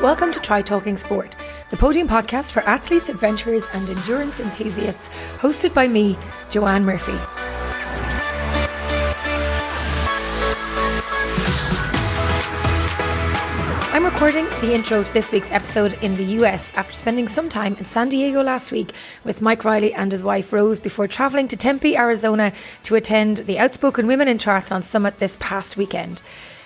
Welcome to Try Talking Sport, the podium podcast for athletes, adventurers and endurance enthusiasts, hosted by me, Joanne Murphy. I'm recording the intro to this week's episode in the US after spending some time in San Diego last week with Mike Riley and his wife Rose before travelling to Tempe, Arizona to attend the Outspoken Women in Triathlon Summit this past weekend.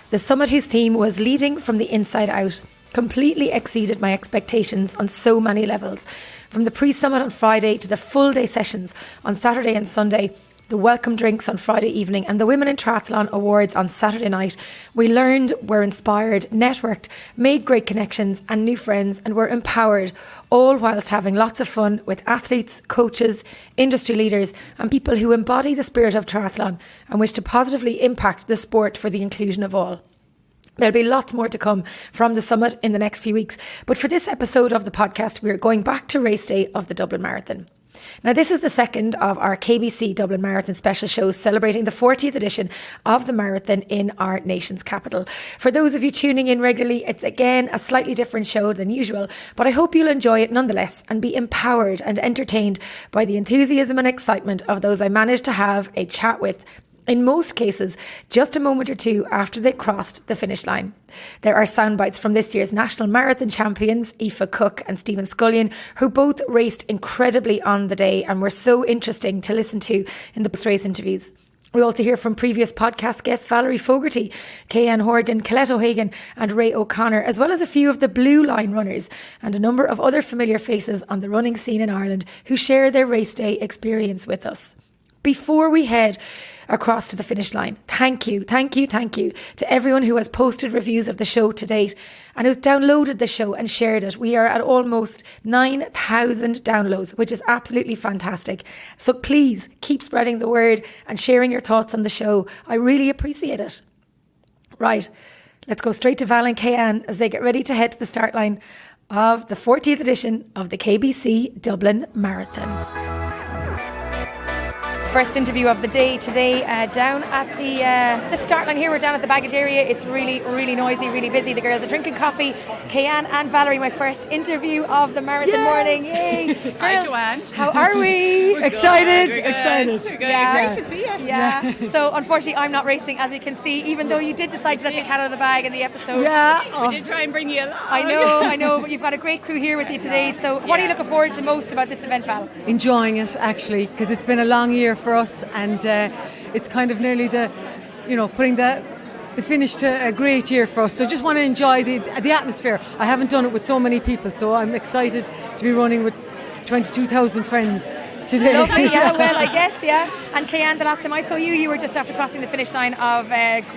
The summit, whose theme was Leading from the Inside Out, completely exceeded my expectations on so many levels. From the pre-summit on Friday to the full day sessions on Saturday and Sunday, the welcome drinks on Friday evening and the Women in Triathlon Awards on Saturday night, we learned, were inspired, networked, made great connections and new friends, and were empowered, all whilst having lots of fun with athletes, coaches, industry leaders and people who embody the spirit of triathlon and wish to positively impact the sport for the inclusion of all. There'll be lots more to come from the summit in the next few weeks, but for this episode of the podcast, we're going back to race day of the Dublin Marathon. Now, this is the second of our KBC Dublin Marathon special shows celebrating the 40th edition of the marathon in our nation's capital. For those of you tuning in regularly, it's again a slightly different show than usual, but I hope you'll enjoy it nonetheless and be empowered and entertained by the enthusiasm and excitement of those I managed to have a chat with, in most cases, just a moment or two after they crossed the finish line. There are sound bites from this year's national marathon champions, Aoife Cook and Stephen Scullion, who both raced incredibly on the day and were so interesting to listen to in the post-race interviews. We also hear from previous podcast guests Valerie Fogarty, Kay-Anne Horgan, Colette O'Hagan and Ray O'Connor, as well as a few of the Blue Line runners and a number of other familiar faces on the running scene in Ireland who share their race day experience with us. Before we head across to the finish line, thank you to everyone who has posted reviews of the show to date and who's downloaded the show and shared it. We are at almost 9,000 downloads, which is absolutely fantastic. So please keep spreading the word and sharing your thoughts on the show. I really appreciate it. Right, let's go straight to Val and Kay-Anne as they get ready to head to the start line of the 40th edition of the KBC Dublin Marathon. First interview of the day today, down at the start line here. We're down at the baggage area. It's really, really noisy, really busy. The girls are drinking coffee. Kay-Anne and Valerie, my first interview of the marathon morning. Yay! Hi, Joanne. How are we? Excited? Excited. Yeah. Great to see you. Yeah. So unfortunately, I'm not racing, as we can see, even though you did decide to let the cat out of the bag in the episode. Yeah. We did try and bring you along. I know, but you've got a great crew here with you today. So what are you looking forward to most about this event, Val? Enjoying it, actually, because it's been a long year for us, and it's kind of nearly putting the finish to a great year for us. So just want to enjoy the atmosphere. I haven't done it with so many people, so I'm excited to be running with 22,000 friends today. Lovely, yeah, well, I guess, yeah. And Kay-Anne, the last time I saw you, you were just after crossing the finish line of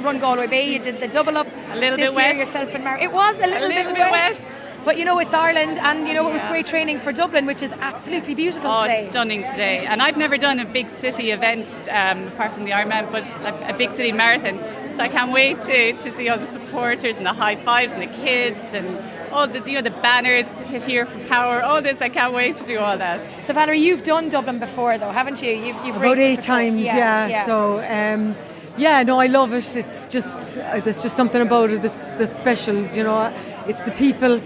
Run Galway Bay. You did the double up. A little bit wet. Yourself and Mary. It was a little bit wet. But it's Ireland, and it was great training for Dublin, which is absolutely beautiful today. It's stunning today. And I've never done a big city event apart from the Ironman, but a big city marathon. So I can't wait to see all the supporters and the high fives and the kids and all the the banners hit here for power. All this, I can't wait to do all that. So Valerie, you've done Dublin before, though, haven't you? You've about raced 8 times, yeah. So. I love it. It's just there's just something about it that's special. It's the people,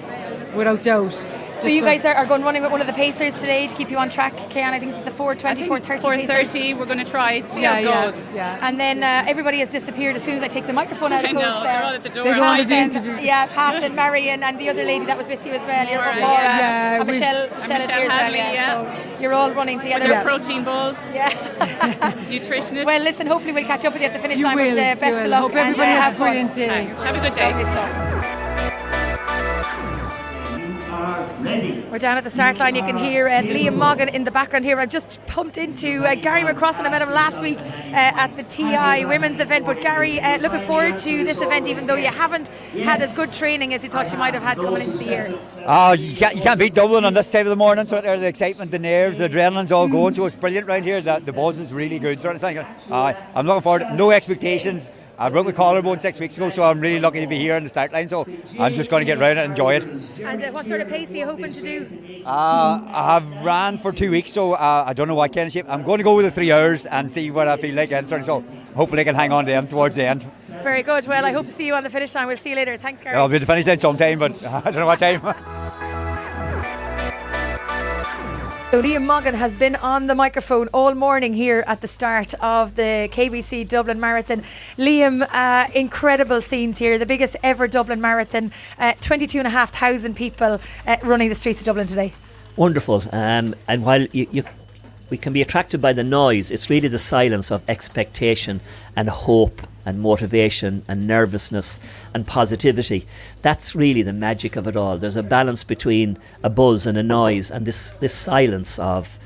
without doubt. So you guys are going running with one of the pacers today to keep you on track, Kay-Anne. I think it's the 4:20, 4:30. 4:30. We're going to try it, see how it goes. Yeah. And then everybody has disappeared as soon as I take the microphone out of the course. They're all at the door. They don't want to be interviewed. Yeah, Pat and Marion and the other lady that was with you as well. Laura, and Michelle is here as well. So you're all running together. With protein balls. Yeah. Nutritionists. Well, listen, hopefully we'll catch up with you at the finish line. Will. Best of luck. Hope everybody has a brilliant day. Thanks. Have a good day. Lovely stuff. Ready. We're down at the start line. You can hear Liam Moggan in the background here. I've just pumped into Gary McCrossan. I met him last week at the TI women's event. But Gary, looking forward to this event, even though you haven't had as good training as you thought you might have had coming into the year. You can't beat Dublin on this time of the morning. So the excitement, the nerves, the adrenaline's all going. So it's brilliant right here. The buzz is really good. So it's like, I'm looking forward. No expectations. I broke my collarbone 6 weeks ago, so I'm really lucky to be here on the start line. So I'm just going to get round it and enjoy it. And what sort of pace are you hoping to do? I have ran for 2 weeks, so I don't know what kind of shape. I'm going to go with the 3 hours and see what I feel like entering. So hopefully I can hang on to them towards the end. Very good. Well, I hope to see you on the finish line. We'll see you later. Thanks, Gary. I'll be at the finish line sometime, but I don't know what time. So Liam Moggan has been on the microphone all morning here at the start of the KBC Dublin Marathon. Liam, incredible scenes here. The biggest ever Dublin Marathon. 22,500 people running the streets of Dublin today. Wonderful. And while we can be attracted by the noise, it's really the silence of expectation and hope and motivation and nervousness and positivity. That's really the magic of it all. There's a balance between a buzz and a noise, and this silence of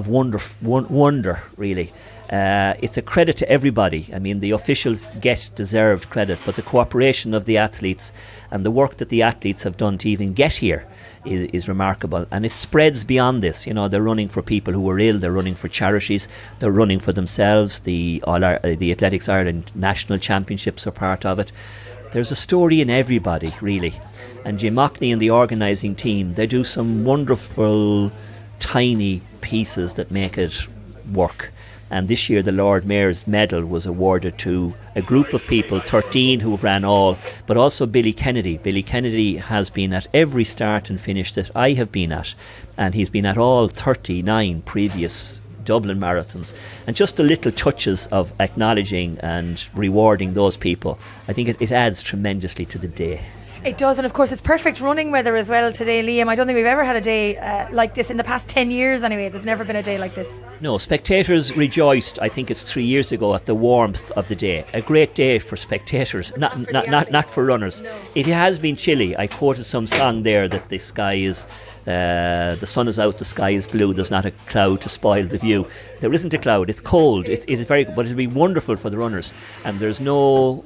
wonder really. It's a credit to everybody. I mean, the officials get deserved credit, but the cooperation of the athletes and the work that the athletes have done to even get here is remarkable, and it spreads beyond this. You know, they're running for people who are ill, they're running for charities, they're running for themselves. The Athletics Ireland National Championships are part of it. There's a story in everybody, really. And Jim Mockney and the organising team, they do some wonderful tiny pieces that make it work. And this year the Lord Mayor's Medal was awarded to a group of people, 13 who ran all, but also Billy Kennedy. Billy Kennedy has been at every start and finish that I have been at, and he's been at all 39 previous Dublin marathons. And just the little touches of acknowledging and rewarding those people, I think it adds tremendously to the day. It does, and of course it's perfect running weather as well today, Liam. I don't think we've ever had a day like this in the past 10 years anyway. There's never been a day like this. No, spectators rejoiced, I think it's 3 years ago, at the warmth of the day. A great day for spectators, not for runners. No. It has been chilly. I quoted some song there that the sky is, the sun is out, the sky is blue, there's not a cloud to spoil the view. There isn't a cloud, it's cold, it is very, but it'll be wonderful for the runners. And there's no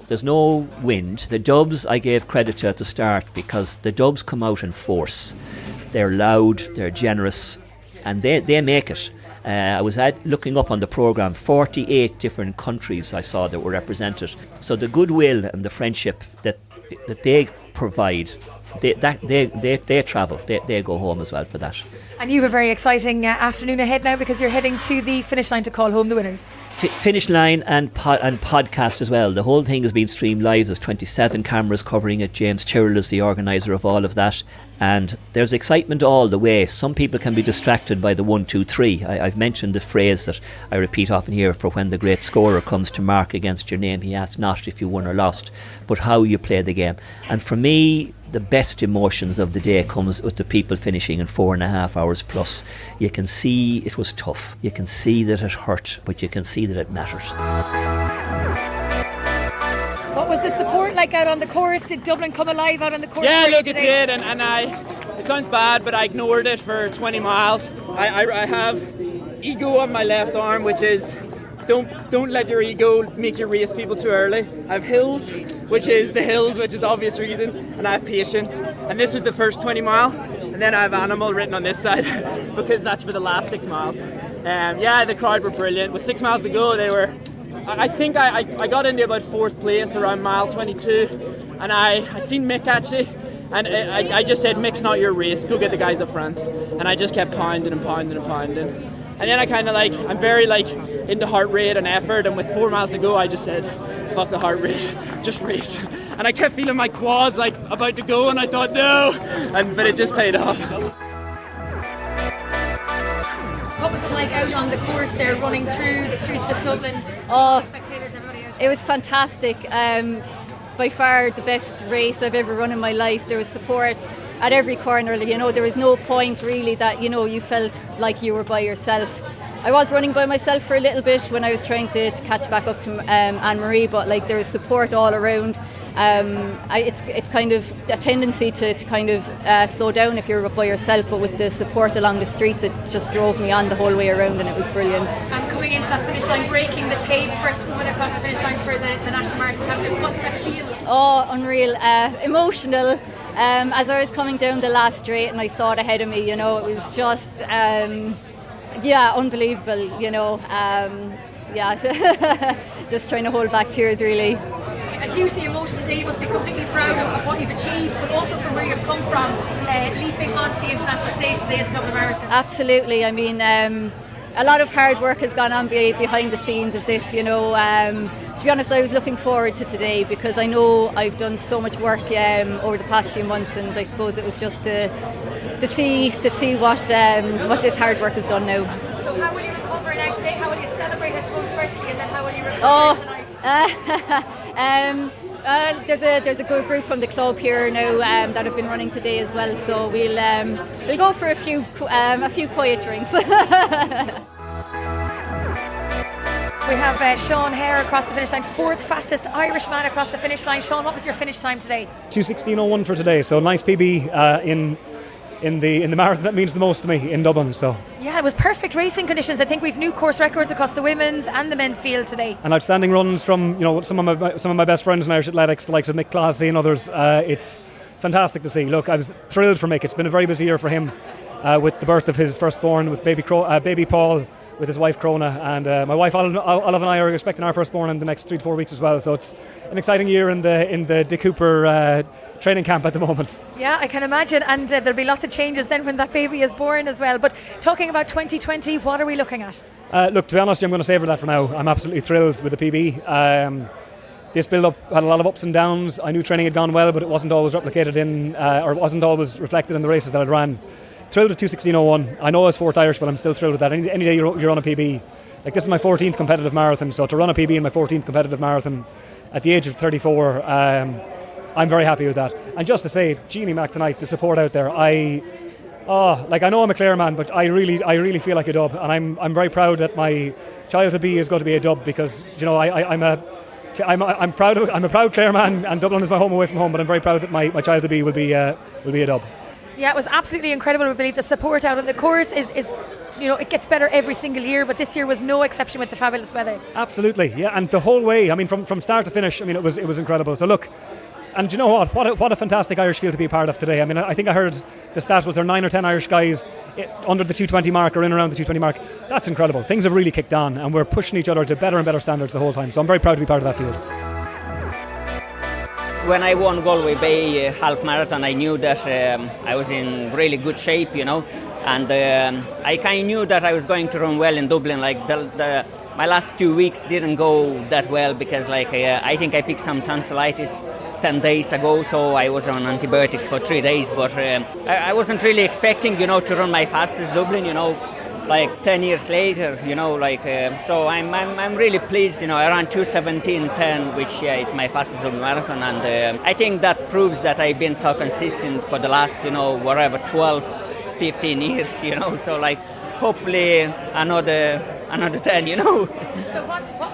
wind. The dubs I gave credit to at the start, because the dubs come out in force. They're loud, they're generous, and they make it. I was looking up on the programme, 48 different countries I saw that were represented. So the goodwill and the friendship that they provide, they travel, they go home as well for that. And you have a very exciting afternoon ahead now, because you're heading to the finish line to call home the winners. Finish line and podcast as well. The whole thing has been streamed live. There's 27 cameras covering it. James Tyrrell is the organiser of all of that. And there's excitement all the way. Some people can be distracted by the 1, 2, 3. I've mentioned the phrase that I repeat often here: for when the great scorer comes to mark against your name, he asks not if you won or lost, but how you play the game. And for me, the best emotions of the day comes with the people finishing in 4.5 hours plus. You can see it was tough, you can see that it hurt, but you can see that it mattered. What was the support like out on the course? Did Dublin come alive out on the course? Yeah, look, it did, and it sounds bad, but I ignored it for 20 miles. I have ego on my left arm, which is don't let your ego make you race people too early. I have hills, which is obvious reasons, and I have patience. And this was the first 20 mile, and then I have animal written on this side because that's for the last 6 miles. The crowd were brilliant. With 6 miles to go, they were. I think I got into about 4th place around mile 22, and I seen Mick actually, and I just said, Mick's not your race, go get the guys up front. And I just kept pounding and pounding and pounding. And then I kind of I'm very into heart rate and effort, and with 4 miles to go I just said, fuck the heart rate, just race. And I kept feeling my quads about to go, and I thought no, but it just paid off. What was it like out on the course there, running through the streets of Dublin? Oh, Spectators, everybody out. it was fantastic. By far the best race I've ever run in my life. There was support at every corner. There was no point really that you felt like you were by yourself. I was running by myself for a little bit when I was trying to catch back up to Anne-Marie, but there was support all around. It's kind of a tendency to kind of slow down if you're by yourself, but with the support along the streets, it just drove me on the whole way around, and it was brilliant. And coming into that finish line, breaking the tape, first woman across the finish line for the National Marathon Championships, what did that feel? Oh, unreal, emotional. As I was coming down the last straight and I saw it ahead of me, it was just, unbelievable, just trying to hold back tears really. hugely emotional day. You must be completely proud of what you've achieved, but also from where you've come from, leaping onto the international stage today at the Dublin Marathon. Absolutely. I mean, a lot of hard work has gone on behind the scenes of this, you know. To be honest, I was looking forward to today because I know I've done so much work over the past few months, and I suppose it was just to see what this hard work has done now. So how will you recover now today? How will you celebrate, I suppose, firstly, and then how will you recover tonight? There's a good group from the club here now that have been running today as well. So we'll go for a few quiet drinks. We have Sean Hare across the finish line, 4th fastest Irishman across the finish line. Sean, what was your finish time today? 2:16:01 for today, so nice PB in the marathon that means the most to me in Dublin. So yeah, it was perfect racing conditions. I think we've new course records across the women's and the men's field today. And outstanding runs from some of my best friends in Irish athletics, the likes of Mick Classy and others. It's fantastic to see. Look, I was thrilled for Mick. It's been a very busy year for him with the birth of his firstborn, with baby Paul, with his wife Crona, and my wife Olive and I are expecting our firstborn in the next 3 to 4 weeks as well. So it's an exciting year in the Dick Cooper training camp at the moment. Yeah, I can imagine, and there'll be lots of changes then when that baby is born as well. But talking about 2020, what are we looking at? Look, to be honest, I'm going to savour that for now. I'm absolutely thrilled with the PB. This build-up had a lot of ups and downs. I knew training had gone well, but it wasn't always replicated or it wasn't always reflected in the races that I'd ran. Thrilled with 2:16:01. I know I was 4th Irish, but I'm still thrilled with that. Any day you're on a PB, like this is my 14th competitive marathon, so to run a PB in my 14th competitive marathon at the age of 34, I'm very happy with that. And just to say, Jeannie Mac tonight, the support out there, I know I'm a Clare man, but I really feel like a dub, and I'm very proud that my child to be is going to be a dub, because I'm a proud Clare man, and Dublin is my home away from home, but I'm very proud that my child to be will be a dub. Yeah, it was absolutely incredible. I believe the support out on the course is it gets better every single year, but this year was no exception with the fabulous weather. Absolutely, yeah, and the whole way. I mean, from start to finish. I mean, it was incredible. So look, and you know what a fantastic Irish field to be a part of today. I mean, I think I heard the stat was there 9 or 10 Irish guys under the 2:20 mark or in around the 2:20 mark. That's incredible. Things have really kicked on, and we're pushing each other to better and better standards the whole time. So I'm very proud to be part of that field. When I won Galway Bay half marathon, I knew that I was in really good shape, and I kind of knew that I was going to run well in Dublin. Like my last 2 weeks didn't go that well because, I think I picked some tonsillitis 10 days ago, so I was on antibiotics for 3 days. But I wasn't really expecting, to run my fastest Dublin, 10 years later, so I'm really pleased, I ran 2:17:10, which is my fastest Dublin marathon, and I think that proves that I've been so consistent for the last, 12, 15 years, so hopefully another 10, So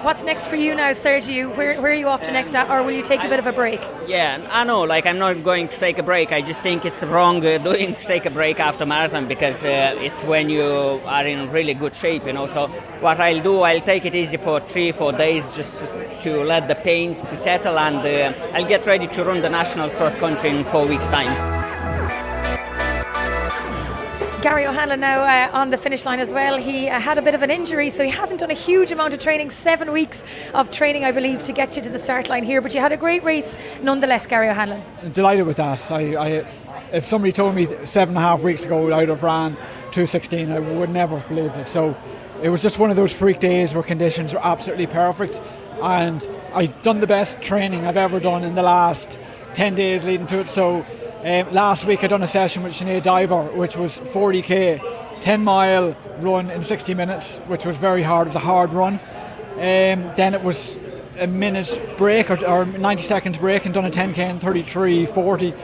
what's next for you now, Sergio? Where are you off to next, or will you take a bit of a break? Yeah, I know, I'm not going to take a break. I just think it's wrong doing to take a break after marathon, because it's when you are in really good shape, So what I'll do, I'll take it easy for 3-4 days just to let the pains to settle, and I'll get ready to run the national cross country in 4 weeks' time. Gary O'Hanlon now on the finish line as well. He had a bit of an injury, so he hasn't done a huge amount of training. 7 weeks of training, I believe, to get you to the start line here. But you had a great race nonetheless, Gary O'Hanlon. Delighted with that. If somebody told me 7.5 weeks ago I'd have ran 2:16, I would never have believed it. So it was just one of those freak days where conditions were absolutely perfect, and I'd done the best training I've ever done in the last 10 days leading to it. So last week I done a session with Sinead Diver, which was 40k, 10-mile run in 60 minutes, which was very hard. It was a hard run. Then it was a minute break or 90 seconds break, and done a 10k in 33:40.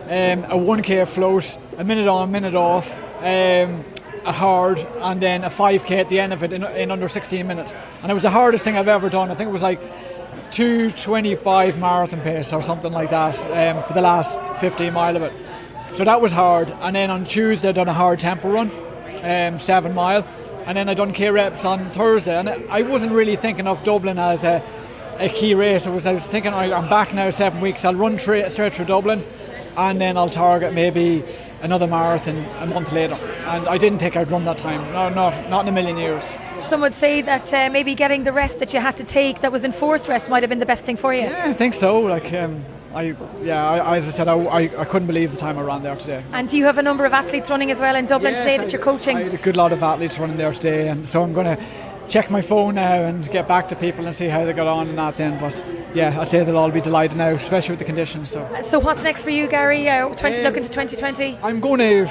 A 1k float, a minute on, minute off, a hard, and then a 5k at the end of it in under 16 minutes. And it was the hardest thing I've ever done. I think it was 2:25 marathon pace or something like that for the last 15 mile of it. So that was hard. And then on Tuesday I done a hard tempo run, 7 mile, and then I done K reps on Thursday. And I wasn't really thinking of Dublin as a key race. I was thinking I'm back now 7 weeks. I'll run straight through Dublin. and then I'll target maybe another marathon a month later. And I didn't think I'd run that time. No, not in a million years. Some would say that maybe getting the rest that you had to take, that was enforced rest, might have been the best thing for you. Yeah, I think so. Like, as I said, I couldn't believe the time I ran there today. And do you have a number of athletes running as well in Dublin today that you're coaching? I had a good lot of athletes running there today, and so I'm going to check my phone now and get back to people and see how they got on and that then. But yeah, I'd say they'll all be delighted now, especially with the conditions. So what's next for you, Gary? Looking to 2020? I'm going to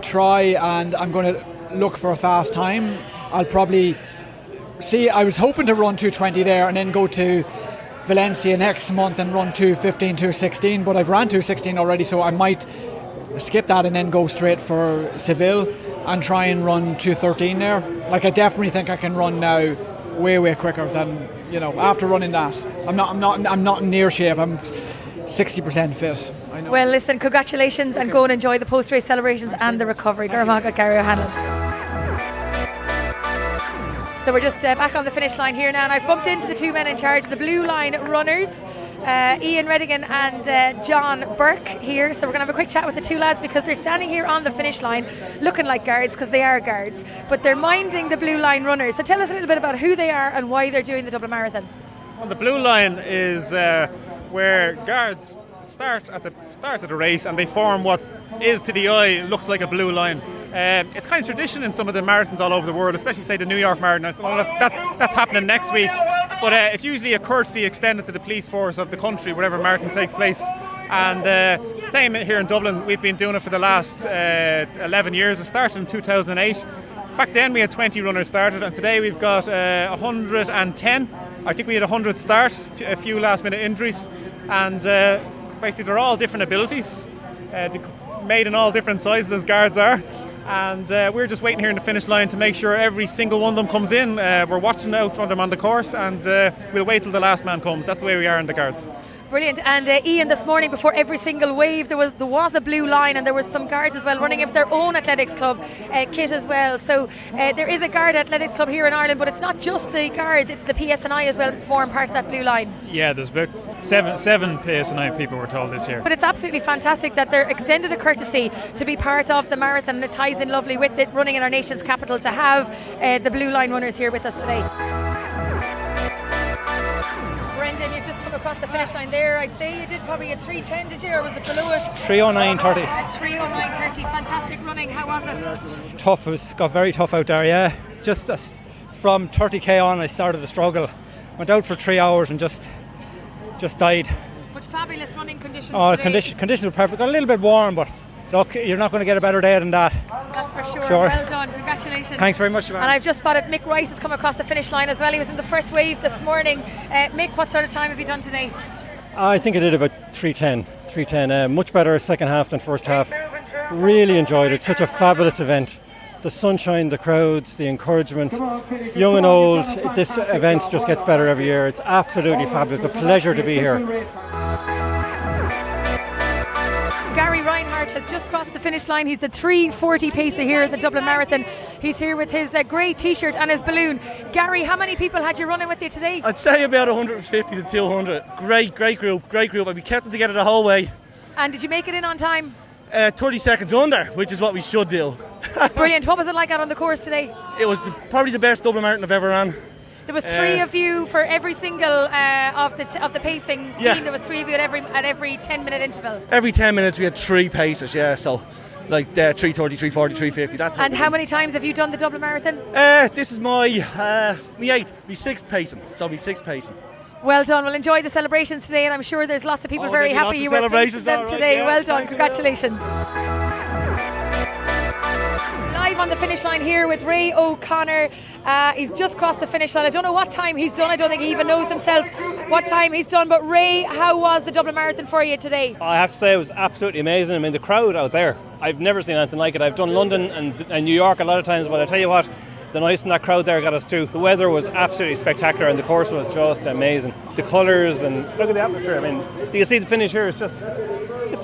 try, and I'm going to look for a fast time. I'll probably see. I was hoping to run 2:20 there and then go to Valencia next month and run 2:15, 2:16, but I've ran 2:16 already, so I might skip that and then go straight for Seville and try and run 2:13 there. Like, I definitely think I can run now way quicker than, after running that. I'm not in near shape. I'm 60% fit. I know. Well, listen, congratulations, and go and enjoy the post-race celebrations and the recovery. Gurmagh Gary O'Hanlon. So we're just back on the finish line here now, and I've bumped into the two men in charge of the Blue Line runners, Ian Redigan and John Burke here. So we're going to have a quick chat with the two lads, because they're standing here on the finish line looking like guards, because they are guards, but they're minding the Blue Line runners. So tell us a little bit about who they are and why they're doing the Dublin Marathon. Well, the Blue Line is where guards start at the race, and they form what is to the eye looks like a blue line. It's kind of tradition in some of the marathons all over the world, especially say the New York Marathon. That's happening next week, but it's usually a courtesy extended to the police force of the country wherever marathon takes place. And same here in Dublin, we've been doing it for the last 11 years. It started in 2008. Back then we had 20 runners started, and today we've got 110. I think we had 100 start, a few last minute injuries, and basically they're all different abilities, made in all different sizes as guards are. And we're just waiting here in the finish line to make sure every single one of them comes in. We're watching out for them on the course, and we'll wait till the last man comes. That's the way we are in the guards. Brilliant. And Ian, this morning before every single wave there was a blue line, and there was some guards as well running in their own athletics club kit as well. So there is a guard athletics club here in Ireland, but it's not just the guards, it's the PSNI as well form part of that blue line. Yeah, there's about seven PSNI people were told this year. But it's absolutely fantastic that they're extended a courtesy to be part of the marathon, and it ties in lovely with it running in our nation's capital to have the blue line runners here with us today. Brendan, you've just come across the finish line there. I'd say you did probably a 3:10, did you, or was it below it? 3:09:30. 3:09:30, fantastic running. How was it? Tough, it got very tough out there, yeah. Just from 30k on I started to struggle. Went out for 3 hours and just died. But fabulous running conditions today. Conditions were perfect. Got a little bit warm, but look, you're not going to get a better day than that. That's for sure. Well done, congratulations. Thanks very much, man. And I've just spotted Mick Rice has come across the finish line as well. He was in the first wave this morning. Mick, what sort of time have you done today? I think I did about 3:10. Much better second half than first half. Really enjoyed it. Such a fabulous event. The sunshine, the crowds, the encouragement, young and old. This event just gets better every year. It's absolutely fabulous. A pleasure to be here. Gary Reinhardt has just crossed the finish line. He's a 3:40 pacer here at the Dublin Marathon. He's here with his grey t-shirt and his balloon. Gary, how many people had you running with you today? I'd say about 150 to 200. Great group. And we kept them together the whole way. And did you make it in on time? 30 seconds under, which is what we should do. Brilliant. What was it like out on the course today? It was probably the best Dublin Marathon I've ever ran. There was three of you for every single of the pacing team. There was three of you at every 10-minute interval. Every 10 minutes we had three paces, yeah. So like 3:30, 3:40, 3:50. That. And how many times have you done the Dublin Marathon? This is my sixth pacing. So my sixth pacing. Well done. We'll enjoy the celebrations today, and I'm sure there's lots of people very happy you were facing them today. Yeah. Well done. Congratulations. Live on the finish line here with Ray O'Connor. He's just crossed the finish line. I don't know what time he's done. I don't think he even knows himself what time he's done. But Ray, how was the Dublin Marathon for you today? I have to say it was absolutely amazing. I mean, the crowd out there, I've never seen anything like it. I've done London and New York a lot of times, but I tell you what, the noise in that crowd there got us too. The weather was absolutely spectacular and the course was just amazing. The colours and look at the atmosphere. I mean, you can see the finish here. It's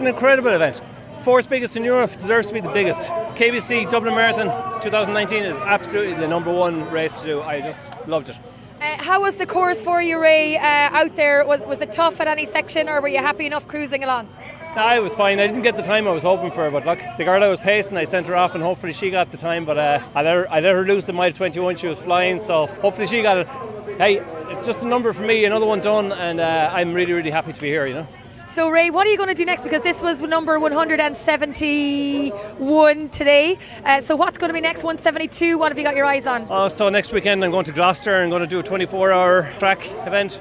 an incredible event. Fourth biggest in Europe, it deserves to be the biggest. KBC Dublin Marathon 2019 is absolutely the number one race to do. I just loved it. How was the course for you, Ray, out there? Was it tough at any section, or were you happy enough cruising along? Nah, it was fine. I didn't get the time I was hoping for, but look, the girl I was pacing, I sent her off and hopefully she got the time, but I let her loose at mile 21. She was flying, so hopefully she got it. Hey, it's just a number for me, another one done, and I'm really, really happy to be here, you know. So Ray, what are you going to do next? Because this was number 171 today. So what's going to be next? 172? What have you got your eyes on? So next weekend I'm going to Gloucester and going to do a 24-hour track event,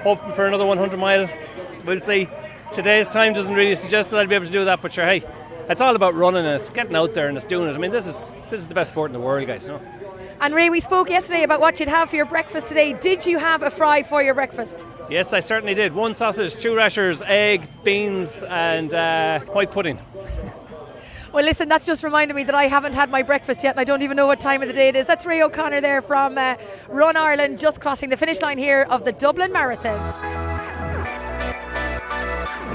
hoping for another 100 mile. We'll see. Today's time doesn't really suggest that I'll be able to do that, but sure, hey, it's all about running and it's getting out there and it's doing it. I mean, this is the best sport in the world, guys. No. And Ray, we spoke yesterday about what you'd have for your breakfast today. Did you have a fry for your breakfast? Yes, I certainly did. 1 sausage, 2 rashers, egg, beans and white pudding. Well, listen, that's just reminded me that I haven't had my breakfast yet and I don't even know what time of the day it is. That's Ray O'Connor there from Run Ireland, just crossing the finish line here of the Dublin Marathon.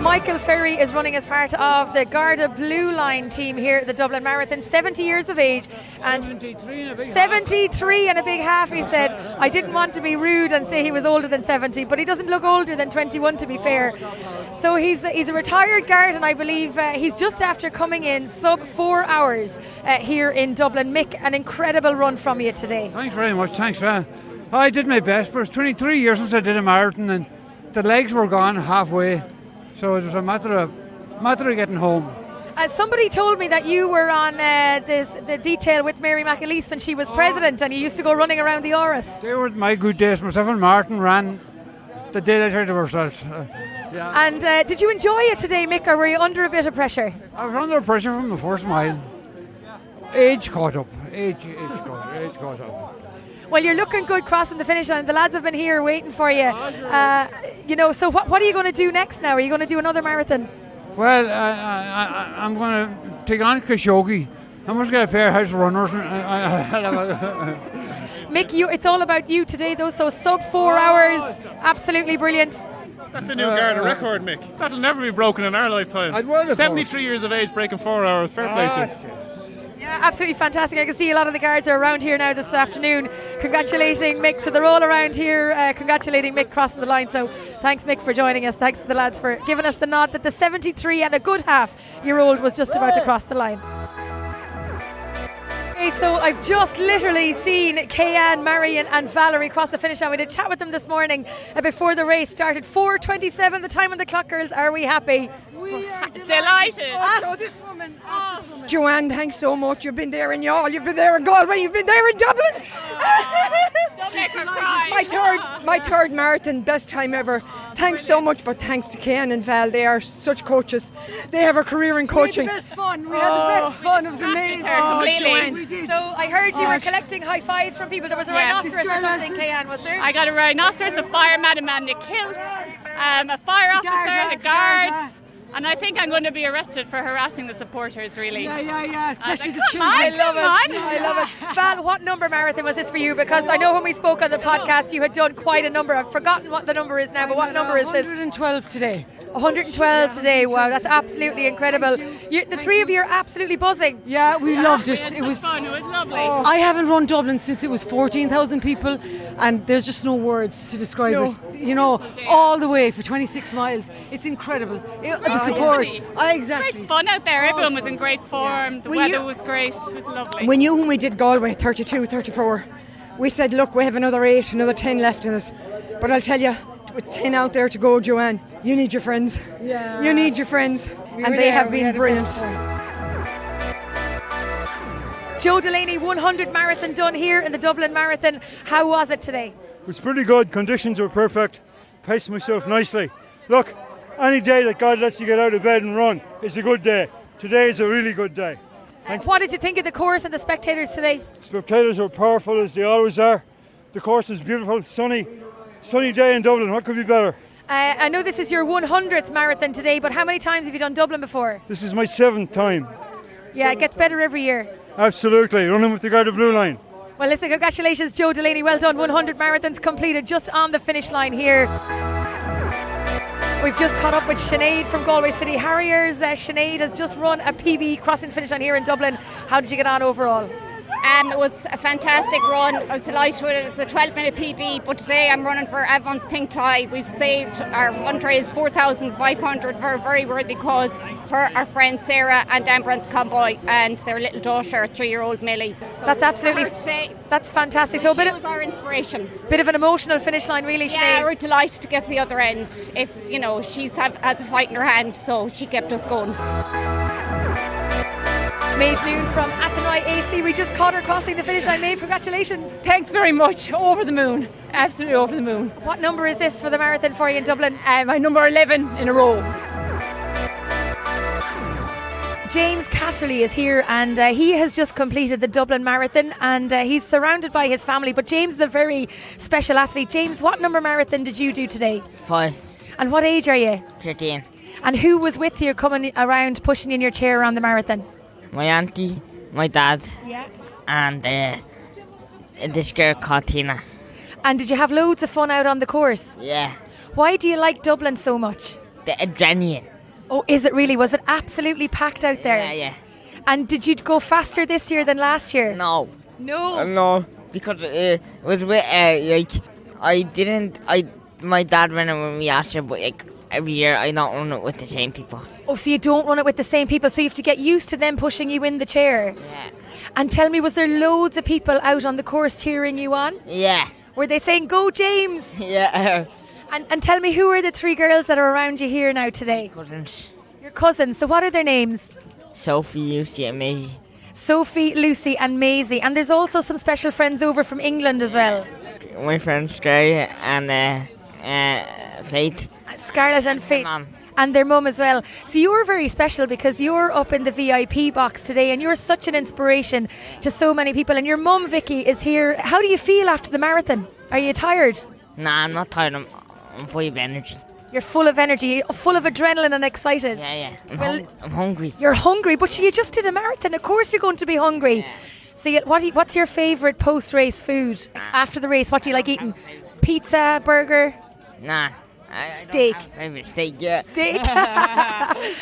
Michael Ferry is running as part of the Garda Blue Line team here at the Dublin Marathon, 70 years of age and 73 and a big half. He said, I didn't want to be rude and say he was older than 70, but he doesn't look older than 21 to be fair. So he's a retired guard, and I believe he's just after coming in sub 4 hours here in Dublin. Mick, an incredible run from you today. Thanks very much, thanks. I did my best, but it's 23 years since I did a marathon and the legs were gone halfway. So it was a matter of getting home. Somebody told me that you were on the detail with Mary McAleese when she was president, and you used to go running around the Oris. They were my good days. Myself and Martin ran the daylight out of ourselves. Yeah. And did you enjoy it today, Mick, or were you under a bit of pressure? I was under pressure from the first mile. Age caught up. Age caught up. Well, you're looking good crossing the finish line. The lads have been here waiting for you. So what are you going to do next now? Are you going to do another marathon? Well, I'm going to take on Khashoggi. I must get a pair of house runners. Mick, it's all about you today, though. So sub 4 hours, absolutely brilliant. That's a new Garda record, Mick. That'll never be broken in our lifetime. 73 years of age, breaking 4 hours. Fair play to you. Yeah, absolutely fantastic. I can see a lot of the guards are around here now this afternoon congratulating Mick. So they're all around here congratulating Mick crossing the line. So thanks, Mick, for joining us. Thanks to the lads for giving us the nod that the 73 and a good half-year-old was just about to cross the line. Okay, so I've just literally seen Kayanne, Marion and Valerie cross the finish line. We did chat with them this morning before the race started. 4:27 the time on the clock, girls. Are we happy? We are delighted. Ask this woman. Joanne, thanks so much. You've been there in Youghal, you've been there in Galway, you've been there in Dublin. My third marathon, best time ever. Thanks so much, but thanks to Kayanne and Val. They are such coaches. They have a career in coaching. We had the best fun. We had the best fun. It was amazing. Joanne. So I heard you were collecting high fives from people. There was a rhinoceros or something, Kayanne, was there? I got a rhinoceros, a fireman, a man in a kilt, a fire officer, a guard. And I think I'm going to be arrested for harassing the supporters, really. Yeah, especially the children. I love it. Val, what number marathon was this for you? Because I know when we spoke on the podcast, you had done quite a number. I've forgotten what the number is now, but what number is this? 112 today. 112 today. Wow, that's absolutely incredible. The three of you are absolutely buzzing. Yeah, we loved it. It was fun. It was lovely. I haven't run Dublin since it was 14,000 people, and there's just no words to describe it. You know, all the way for 26 miles. It's incredible. The support. Exactly. Great fun out there. Everyone was in great form. The weather was great. It was lovely. We knew when we did Galway, 32, 34. We said, look, we have another 8, another 10 left in us. But I'll tell you, with 10 out there to go, Joanne, you need your friends. Yeah. You need your friends. And they have been brilliant. Joe Delaney, 100 marathon done here in the Dublin Marathon. How was it today? It was pretty good. Conditions were perfect. Paced myself nicely. Look, any day that God lets you get out of bed and run is a good day. Today is a really good day. What did you think of the course and the spectators today? Spectators were powerful as they always are. The course was beautiful, sunny day in Dublin. What could be better? I know this is your 100th marathon today, but how many times have you done Dublin before? This is my 7th time. Yeah, it gets better every year. Absolutely, running with the Garda Blue Line. Well, listen, congratulations, Joe Delaney. Well done. 100 marathons completed just on the finish line here. We've just caught up with Sinead from Galway City Harriers. Sinead has just run a PB crossing finish line here in Dublin. How did you get on overall? It was a fantastic run. I was delighted with it. It's a 12-minute PB, but today I'm running for Avon's Pink Tie. We've saved our fundraise 4,500 for a very worthy cause for our friends Sarah and Ambrance Conboy and their little daughter, 3-year-old Millie. So That's absolutely that's fantastic. So she was our inspiration. Bit of an emotional finish line, really. Yeah, Sinead. we're delighted to get to the other end. If she's has a fight in her hand, so she kept us going. Maeve Noon from Athenry AC. We just caught her crossing the finish line. Maeve, congratulations. Thanks very much. Over the moon. Absolutely over the moon. What number is this for the marathon for you in Dublin? My number 11 in a row. James Casserly is here and he has just completed the Dublin Marathon and he's surrounded by his family. But James is a very special athlete. James, what number marathon did you do today? 5. And what age are you? 13. And who was with you coming around, pushing you in your chair around the marathon? My auntie, my dad, yeah, and this girl called Tina. And did you have loads of fun out on the course? Yeah. Why do you like Dublin so much? The adrenaline. Oh, is it really? Was it absolutely packed out there? Yeah. And did you go faster this year than last year? No. No? No, because it was with, my dad ran it with me last year, but every year I don't run it with the same people. Oh, so you don't run it with the same people, so you have to get used to them pushing you in the chair? Yeah. And tell me, was there loads of people out on the course cheering you on? Yeah. Were they saying, go James? Yeah. And tell me, who are the 3 girls that are around you here now today? Cousins. Your cousins, so what are their names? Sophie, Lucy and Maisie. Sophie, Lucy and Maisie. And there's also some special friends over from England as well. My friends Scarlett and Faith. Scarlett and Faith. And their mum as well. So you're very special because you're up in the VIP box today and you're such an inspiration to so many people. And your mum, Vicky, is here. How do you feel after the marathon? Are you tired? Nah, I'm not tired. I'm full of energy. You're full of energy, full of adrenaline and excited. Yeah. I'm hungry. You're hungry, but you just did a marathon. Of course you're going to be hungry. So what's your favourite post-race food? After the race, what do you like eating? Pizza, burger? Nah. Steak. Favorite steak, yeah. Steak.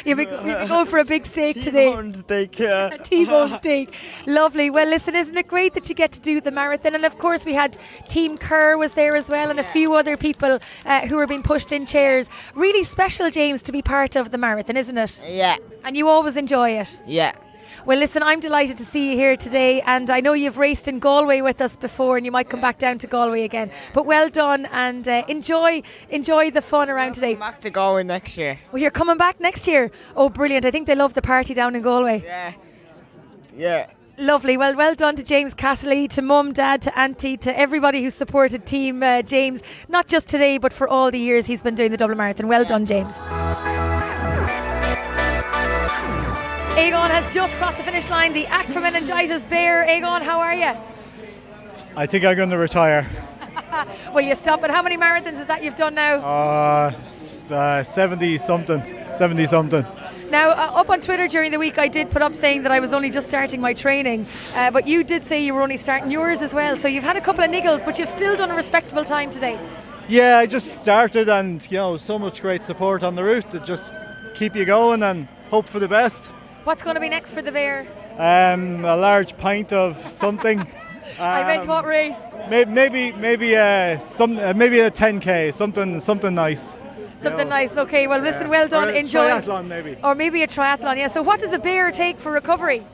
You'll be going for a big steak today. T-bone steak, yeah. T-bone steak. Lovely. Well, listen, isn't it great that you get to do the marathon? And of course, we had Team Kerr was there as well, and a few other people who were being pushed in chairs. Really special, James, to be part of the marathon, isn't it? Yeah. And you always enjoy it. Yeah. Well, listen, I'm delighted to see you here today, and I know you've raced in Galway with us before, and you might come back down to Galway again. But well done, and enjoy the fun around today. I'm back to Galway next year. Well, you're coming back next year. Oh, brilliant! I think they love the party down in Galway. Yeah. Lovely. Well done to James Casserly, to Mum, Dad, to Auntie, to everybody who supported Team James, not just today, but for all the years he's been doing the Dublin Marathon. Well done, James. Aegon has just crossed the finish line, the act for meningitis bear. Aegon, how are you? I think I'm going to retire. Will you stop it? How many marathons is that you've done now? 70 something. Now, up on Twitter during the week, I did put up saying that I was only just starting my training, but you did say you were only starting yours as well. So you've had a couple of niggles, but you've still done a respectable time today. Yeah, I just started, and so much great support on the route to just keep you going and hope for the best. What's going to be next for the bear? A large pint of something. I meant what race? Maybe a 10k, something nice. Something nice. Okay, well, listen, well done. Or a Enjoy. triathlon, maybe. Or maybe a triathlon, yeah. So what does a bear take for recovery?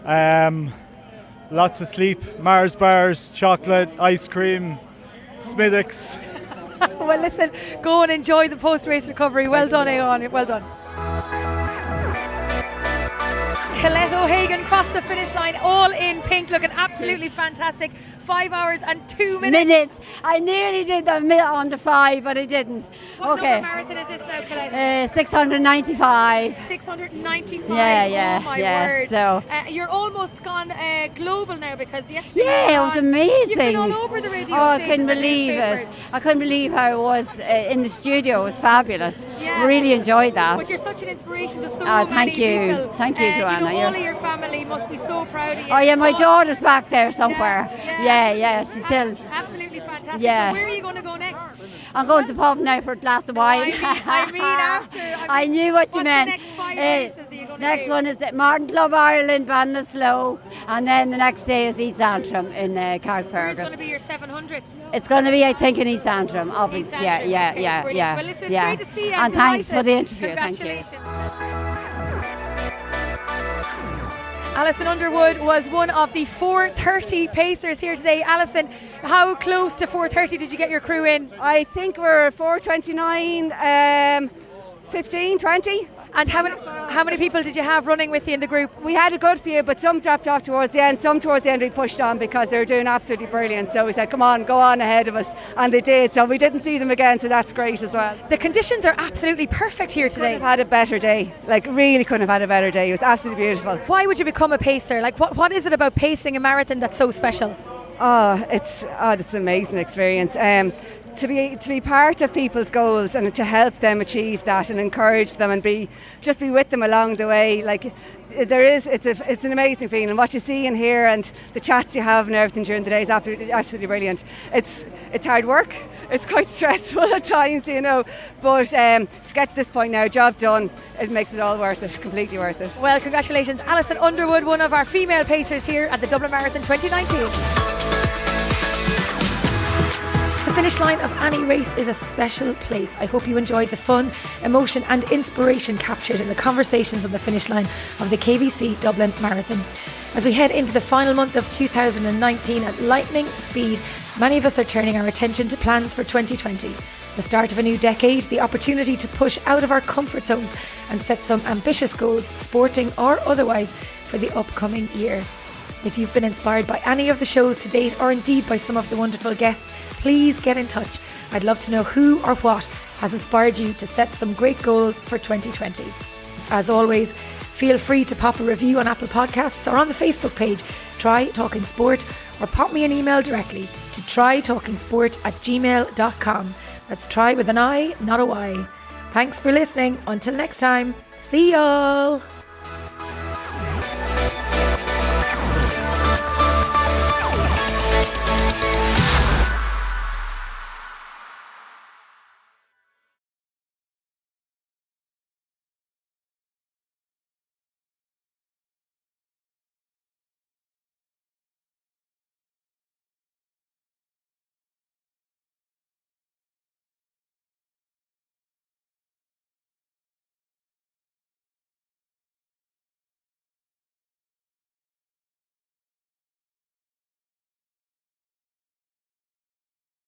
Lots of sleep, Mars bars, chocolate, ice cream, Smithwick's. Well, listen, go and enjoy the post-race recovery. Well done, Aegon. Well done. Colette O'Hagan crossed the finish line all in pink, looking absolutely fantastic. 5 hours and 2 minutes. I nearly did the minute on the 5, but I didn't. What number marathon is this now, Colette? 695. 695. Yeah. Oh my word. So you're almost gone global now because yesterday. Yeah, it was amazing. You've been all over the radio I stations couldn't believe it. I couldn't believe how it was in the studio. It was fabulous. Yeah. Really enjoyed that. But you're such an inspiration to so many people. Thank you, Joanna. All of your family must be so proud of you. Oh yeah, my daughter's back there somewhere. Yeah, she's still absolutely fantastic. Yeah. So where are you going to go next? I'm going to the pub now for a glass of wine. I mean after. I knew what you meant. What's the next 5 races? Are you going Next one is the Martin Club Ireland, Ballinasloe, and then the next day is East Antrim in Carrickfergus. Where's going to be your 700th? It's going to be, I think, in East Antrim, obviously. East Antrim. Yeah. Well, listen, it's great to see you. And thanks for the interview. Congratulations. Thank you. Alison Underwood was one of the 4:30 pacers here today. Alison, how close to 4:30 did you get your crew in? I think we're 4:29, 15, 20. And how many people did you have running with you in the group? We had a good few, but some dropped off towards the end. Some towards the end we pushed on because they were doing absolutely brilliant. So we said, come on, go on ahead of us. And they did. So we didn't see them again, so that's great as well. The conditions are absolutely perfect here today. Couldn't have had a better day. Like, really couldn't have had a better day. It was absolutely beautiful. Why would you become a pacer? Like, what is it about pacing a marathon that's so special? It's an amazing experience. To be part of people's goals and to help them achieve that and encourage them and be with them along the way, like it's an amazing feeling. What you see and hear and the chats you have and everything during the day is absolutely brilliant. It's hard work. It's quite stressful at times, but to get to this point now, job done, it makes it all worth it, completely worth it. Well, congratulations, Alison Underwood, one of our female pacers here at the Dublin Marathon 2019. The finish line of any race is a special place. I hope you enjoyed the fun, emotion and inspiration captured in the conversations on the finish line of the KBC Dublin Marathon. As we head into the final month of 2019 at lightning speed, many of us are turning our attention to plans for 2020. The start of a new decade, the opportunity to push out of our comfort zones and set some ambitious goals, sporting or otherwise, for the upcoming year. If you've been inspired by any of the shows to date, or indeed by some of the wonderful guests, please get in touch. I'd love to know who or what has inspired you to set some great goals for 2020. As always, feel free to pop a review on Apple Podcasts or on the Facebook page, Try Talking Sport, or pop me an email directly to trytalkingsport@gmail.com. That's try with an I, not a Y. Thanks for listening. Until next time, see y'all.